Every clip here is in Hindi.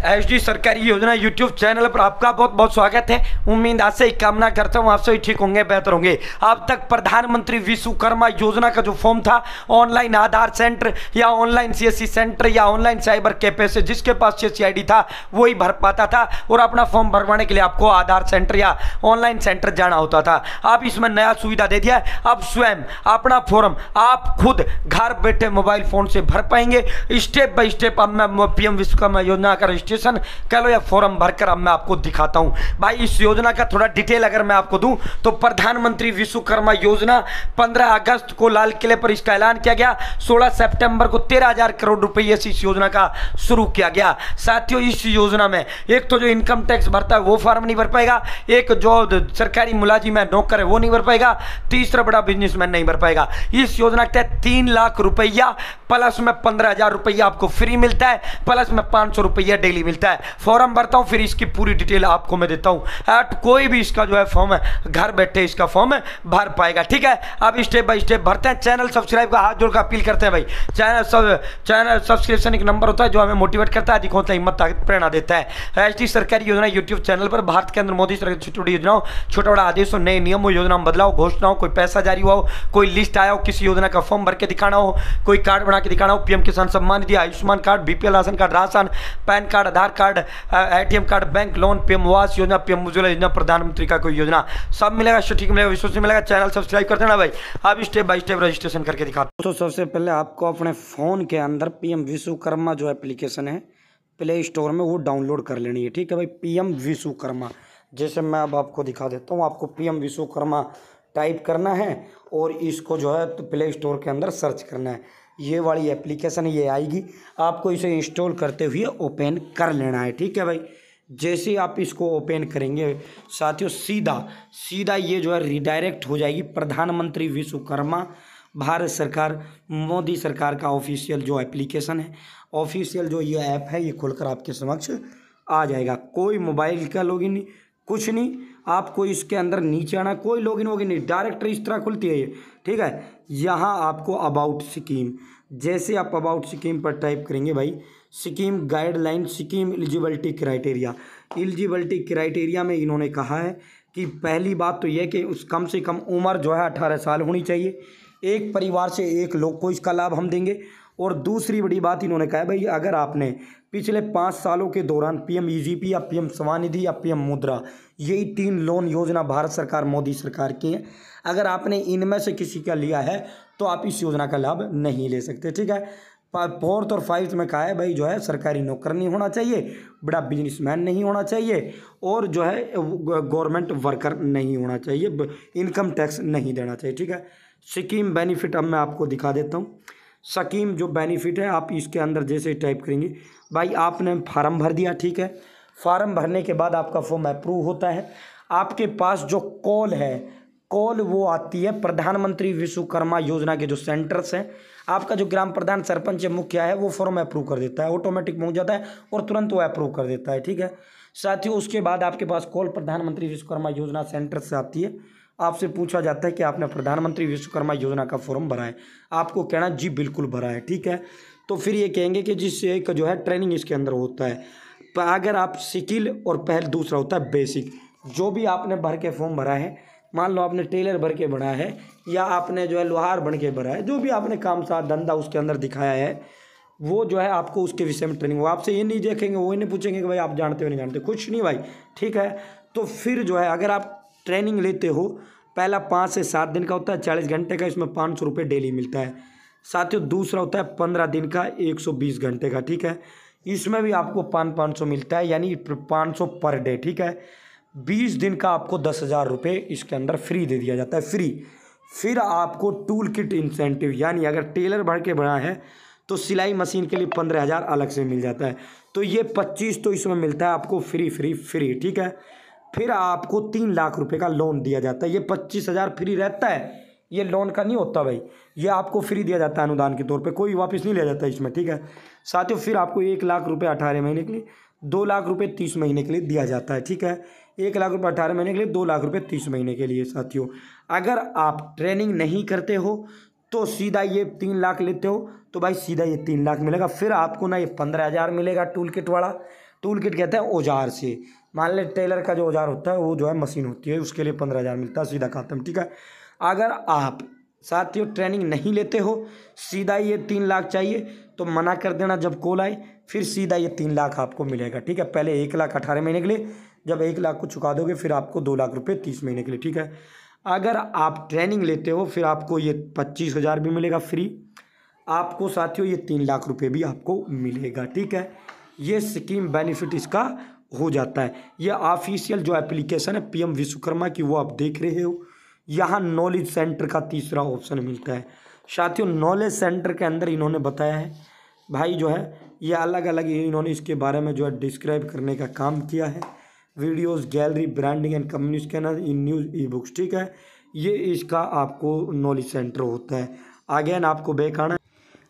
एचडी सरकारी योजना यूट्यूब चैनल पर आपका बहुत बहुत स्वागत है। उम्मीद आज से ही कामना करता हूँ आप सभी ठीक होंगे, बेहतर होंगे। अब तक प्रधानमंत्री विश्वकर्मा योजना का जो फॉर्म था ऑनलाइन आधार सेंटर या ऑनलाइन सीएससी सेंटर या ऑनलाइन साइबर कैफे से जिसके पास सीएससी आईडी था वही भर पाता था और अपना फॉर्म भरवाने के लिए आपको आधार सेंटर या ऑनलाइन सेंटर जाना होता था। अब इसमें नया सुविधा दे दिया है, अब स्वयं अपना फॉर्म आप खुद घर बैठे मोबाइल फोन से भर पाएंगे। स्टेप बाय स्टेप अब मैं पीएम विश्वकर्मा योजना का रजिस्ट्रेशन कह लो या फॉर्म भरकर अब मैं आपको दिखाता हूं। भाई इस योजना का थोड़ा डिटेल अगर मैं आपको दूं तो प्रधानमंत्री विश्वकर्मा योजना 15 अगस्त को लाल किले पर इसका ऐलान किया गया। 16 सितंबर को 13,000 करोड़ रुपए से इस योजना का शुरू किया गया। साथियों इस योजना में एक तो जो इनकम टैक्स भरता है वो फॉर्म नहीं भर पाएगा, एक जो सरकारी मुलाजिम है नौकर है वो नहीं भर पाएगा, तीसरा बड़ा बिजनेसमैन नहीं भर पाएगा। इस योजना के तहत 3 लाख रुपया प्लस में 15,000 रुपया आपको फ्री मिलता है, प्लस में 500 रुपया डेली मिलता है। फॉर्म भरता हूं फिर इसकी पूरी डिटेल आपको मैं देता हूं। कोई भी इसका जो है फॉर्म है घर बैठे इसका फॉर्म भर पाएगा। ठीक है, अब स्टेप बाय स्टेप भरते हैं। चैनल सब्सक्राइब का हाथ जोड़कर अपील करते हैं भाई। चैनल सब्सक्रिप्शन एक नंबर होता है जो हमें मोटिवेट करता है, अधिक होता है, हिम्मत ताकत प्रेरणा देता है। एचडी सरकारी योजना यूट्यूब चैनल पर भारत के अंदर मोदी सरकार की छोटी छोटी योजनाओं, छोटा बड़ा आदेशों, नए नियमों, योजना में बदलाव, घोषणाओं, कोई पैसा जारी हुआ हो, कोई लिस्ट आया हो, किसी योजना का फॉर्म भर के दिखाना हो, कोई कार्ड बना के दिखाना हो, PM Kisan Samman Nidhi, Ayushman card, BPL ration card, ration, PAN card, Aadhaar card, ATM card, bank loan, PM Awas Yojana, PM Ujjwala योजना, प्रधानमंत्री का कोई योजना, सब मिलेगा, सटीक मिलेगा, विश्वसनीय मिलेगा। चैनल सब्सक्राइब कर देना भाई। अब स्टेप बाय स्टेप रजिस्ट्रेशन करके दिखाता हूं। तो सबसे पहले आपको अपने फोन के अंदर पीएम विश्वकर्मा जो एप्लीकेशन है प्ले स्टोर में वो डाउनलोड कर लेनी है। ठीक है भाई, पीएम विश्वकर्मा जैसे मैं अब आपको दिखा देता हूँ। आपको पीएम विश्वकर्मा टाइप करना है और इसको जो है तो प्ले स्टोर के अंदर सर्च करना है। ये वाली एप्लीकेशन ये आएगी, आपको इसे इंस्टॉल करते हुए ओपन कर लेना है। ठीक है भाई, जैसे ही आप इसको ओपन करेंगे साथियों सीधा ये जो है रिडायरेक्ट हो जाएगी प्रधानमंत्री विश्वकर्मा भारत सरकार मोदी सरकार का ऑफिशियल जो एप्लीकेशन है, ऑफिशियल जो ये ऐप है ये खुलकर आपके समक्ष आ जाएगा। कोई मोबाइल का लॉगिन नहीं, कुछ नहीं, आपको इसके अंदर नीचे आना, कोई लॉगिन वोगिन नहीं, डायरेक्ट इस तरह खुलती है ये। ठीक है, यहाँ आपको अबाउट स्कीम, जैसे आप अबाउट स्कीम पर टाइप करेंगे भाई, scheme guideline, scheme eligibility criteria. Eligibility criteria में इन्होंने कहा है कि पहली बात तो यह कि उस कम से कम उम्र जो है 18 साल होनी चाहिए, एक परिवार से एक लोग को इसका लाभ हम देंगे। और दूसरी बड़ी बात इन्होंने कहा है भाई अगर आपने पिछले 5 सालों के दौरान पीएम ईजीपी या पीएम स्वनिधि या पीएम मुद्रा, यही 3 लोन योजना भारत सरकार मोदी सरकार की है, अगर आपने इनमें से किसी का लिया है तो आप इस योजना का लाभ नहीं ले सकते। ठीक है, 4th और 5th में कहा है भाई जो है सरकारी नौकर नहीं होना चाहिए, बड़ा बिजनेसमैन नहीं होना चाहिए और जो है गवर्नमेंट वर्कर नहीं होना चाहिए, इनकम टैक्स नहीं देना चाहिए। ठीक है, स्कीम बेनिफिट अब मैं आपको दिखा देता हूँ। स्कीम जो बेनिफिट है आप इसके अंदर जैसे टाइप करेंगे भाई, आपने फार्म भर दिया। ठीक है, फार्म भरने के बाद आपका फॉर्म अप्रूव होता है, आपके पास जो कॉल है कॉल वो आती है प्रधानमंत्री विश्वकर्मा योजना के जो सेंटर्स हैं, आपका जो ग्राम प्रधान सरपंच या मुखिया है वो फॉर्म अप्रूव कर देता है, ऑटोमेटिक पहुंच जाता है और तुरंत वो अप्रूव कर देता है। ठीक है साथियों, उसके बाद आपके पास कॉल प्रधानमंत्री विश्वकर्मा योजना सेंटर से आती है, आपसे पूछा जाता है कि आपने प्रधानमंत्री विश्वकर्मा योजना का फॉर्म भरा है, आपको कहना जी बिल्कुल भरा है। ठीक है, तो फिर ये कहेंगे कि जिससे एक जो है ट्रेनिंग इसके अंदर होता है, अगर आप स्किल और पहले दूसरा होता है बेसिक, जो भी आपने भर के फॉर्म भरा है, मान लो आपने टेलर भर के भरा है या आपने जो है लोहार बन के भरा है, जो भी आपने काम साथ धंधा उसके अंदर दिखाया है वो जो है आपको उसके विषय में ट्रेनिंग, वो आपसे ये नहीं देखेंगे, वो नहीं पूछेंगे कि भाई आप जानते हो नहीं जानते, कुछ नहीं भाई। ठीक है, तो फिर जो है अगर आप ट्रेनिंग लेते हो, पहला 5 से 7 दिन का होता है 40 घंटे का, इसमें 500 रुपये डेली मिलता है। साथियों दूसरा होता है 15 दिन का 120 घंटे का। ठीक है, इसमें भी आपको 500 मिलता है, यानी 500 पर डे। ठीक है, 20 दिन का आपको 10,000 रुपये इसके अंदर फ्री दे दिया जाता है, फ्री। फिर आपको टूल किट इंसेंटिव, यानी अगर टेलर भर के बना है तो सिलाई मशीन के लिए 15,000 अलग से मिल जाता है, तो ये 25 तो इसमें मिलता है आपको फ्री। ठीक है, फिर आपको 3 लाख रुपए का लोन दिया जाता है, ये 25,000 फ्री रहता है, ये लोन का नहीं होता भाई, ये आपको फ्री दिया जाता है अनुदान के तौर पे, कोई वापस नहीं लिया जाता इसमें। ठीक है साथियों, फिर आपको 1 लाख रुपए 18 महीने के लिए, 2 लाख रुपए 30 महीने के लिए दिया जाता है। ठीक है, 1 लाख रुपए 18 महीने के लिए, 2 लाख रुपए 30 महीने के लिए। साथियों अगर आप ट्रेनिंग नहीं करते हो तो सीधा ये 3 लाख लेते हो तो भाई सीधा ये 3 लाख मिलेगा। फिर आपको ना ये 15,000 मिलेगा टूल किट वाला, टूल किट कहते हैं औजार से। मान ले टेलर का जो औजार होता है वो जो है मशीन होती है, उसके लिए 15,000 मिलता है, सीधा खत्म। ठीक है, अगर आप साथियों ट्रेनिंग नहीं लेते हो, सीधा ये 3 लाख चाहिए तो मना कर देना जब कॉल आए, फिर सीधा ये 3 लाख आपको मिलेगा। ठीक है, पहले 1 लाख 18 महीने के लिए, जब 1 लाख को चुका दोगे फिर आपको 2 लाख रुपये 30 महीने के लिए। ठीक है, अगर आप ट्रेनिंग लेते हो फिर आपको ये 25,000 भी मिलेगा फ्री, आपको साथियों ये 3 लाख रुपये भी आपको मिलेगा। ठीक है, ये स्कीम बेनिफिट इसका हो जाता है। ये ऑफिशियल जो एप्लीकेशन है पीएम विश्वकर्मा की वो आप देख रहे हो। यहाँ नॉलेज सेंटर का तीसरा ऑप्शन मिलता है साथियों। नॉलेज सेंटर के अंदर इन्होंने बताया है भाई जो है ये अलग अलग इन्होंने इसके बारे में जो है डिस्क्राइब करने का काम किया है। Videos, gallery, branding and communication in news, e books. ठीक है, ये इसका आपको नॉलेज सेंटर होता है। अगेन आपको बैक आना,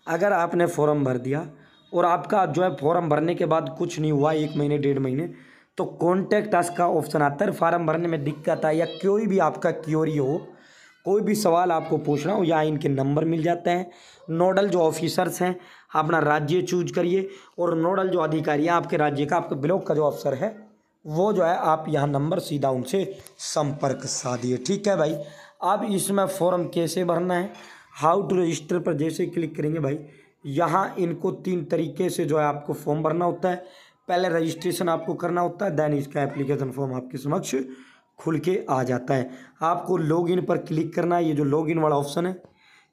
अगर आपने फॉर्म भर दिया और आपका जो है फॉर्म भरने के बाद कुछ नहीं हुआ 1 महीने 1.5 महीने, तो कॉन्टैक्ट अस का ऑप्शन आता है। फॉर्म भरने में दिक्कत है या कोई भी आपका क्यूरी हो, कोई भी सवाल आपको पूछना हो, या इनके नंबर मिल जाते हैं। नोडल जो ऑफिसर्स हैं अपना राज्य चूज करिए, और नोडल जो अधिकारी हैं आपके राज्य का, आपके ब्लॉक का जो अफसर है वो जो है आप यहाँ नंबर सीधा उनसे संपर्क साधिए। ठीक है भाई, अब इसमें फॉर्म कैसे भरना है, हाउ टू रजिस्टर पर जैसे क्लिक करेंगे भाई, यहाँ इनको 3 तरीके से जो है आपको फॉर्म भरना होता है। पहले रजिस्ट्रेशन आपको करना होता है, देन इसका एप्लीकेशन फॉर्म आपके समक्ष खुल के आ जाता है। आपको लॉगिन पर क्लिक करना है, ये जो लॉगिन वाला ऑप्शन है।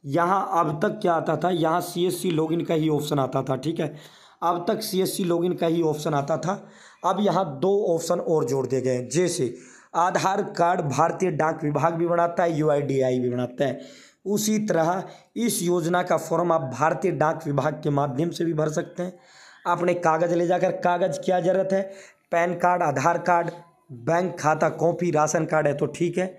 यहाँ अब तक क्या आता था, यहाँ CSC लॉगिन का ही ऑप्शन आता था। ठीक है, अब तक CSC लॉगिन का ही ऑप्शन आता था। अब यहाँ 2 ऑप्शन और जोड़ दिए गए हैं, जैसे आधार कार्ड भारतीय डाक विभाग भी बनाता है, UIDAI भी बनाता है। उसी तरह इस योजना का फॉर्म आप भारतीय डाक विभाग के माध्यम से भी भर सकते हैं। अपने कागज़ ले जाकर, कागज़ क्या ज़रूरत है, pan card, Aadhaar card, bank खाता कॉपी, राशन कार्ड है तो ठीक है,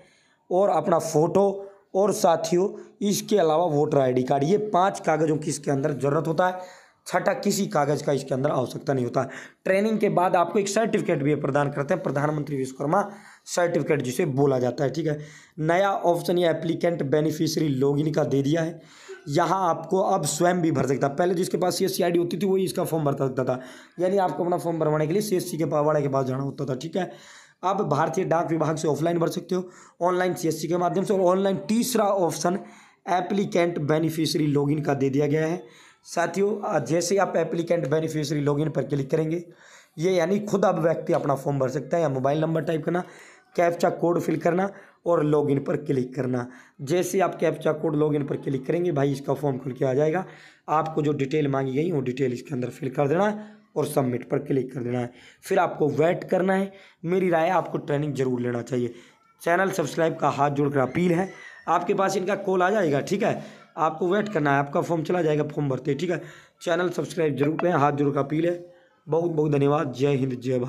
और अपना फ़ोटो, और साथियों इसके अलावा वोटर ID कार्ड। ये 5 कागज़ों की इसके अंदर ज़रूरत होता है, छठा किसी कागज़ का इसके अंदर आवश्यकता नहीं होता। ट्रेनिंग के बाद आपको एक सर्टिफिकेट भी प्रदान करते हैं, प्रधानमंत्री विश्वकर्मा सर्टिफिकेट जिसे बोला जाता है। ठीक है, नया ऑप्शन ये एप्लीकेंट बेनिफिशियरी लॉगिन का दे दिया है। यहाँ आपको अब स्वयं भी भर सकता है। पहले जिसके पास CSC ID होती थी वही इसका फॉर्म भरता सकता था, यानी आपको अपना फॉर्म भरवाने के लिए CSC के वाले के पास जाना होता था। ठीक है, आप भारतीय डाक विभाग से ऑफलाइन भर सकते हो, ऑनलाइन CSC के माध्यम से, और ऑनलाइन तीसरा ऑप्शन एप्लीकेंट बेनिफिशियरी लॉगिन का दे दिया गया है। साथियों जैसे आप एप्लीकेंट बेनिफिशियरी लॉगिन पर क्लिक करेंगे, ये यानी खुद अब व्यक्ति अपना फॉर्म भर सकता है, या मोबाइल नंबर टाइप करना, कैप्चा कोड फिल करना और लॉगिन पर क्लिक करना। जैसे आप कैप्चा कोड लॉगिन पर क्लिक करेंगे भाई इसका फॉर्म खुल के आ जाएगा। आपको जो डिटेल मांगी गई वो डिटेल इसके अंदर फिल कर देना है और सबमिट पर क्लिक कर देना है। फिर आपको वेट करना है। मेरी राय है आपको ट्रेनिंग जरूर लेना चाहिए। चैनल सब्सक्राइब का हाथ जोड़कर अपील है, आपके पास इनका कॉल आ जाएगा। ठीक है, आपको वेट करना है, आपका फॉर्म चला जाएगा फॉर्म भरते। ठीक है, चैनल सब्सक्राइब जरूर करें, हाथ जोड़कर अपील है। बहुत बहुत धन्यवाद। जय हिंद, जय भारत।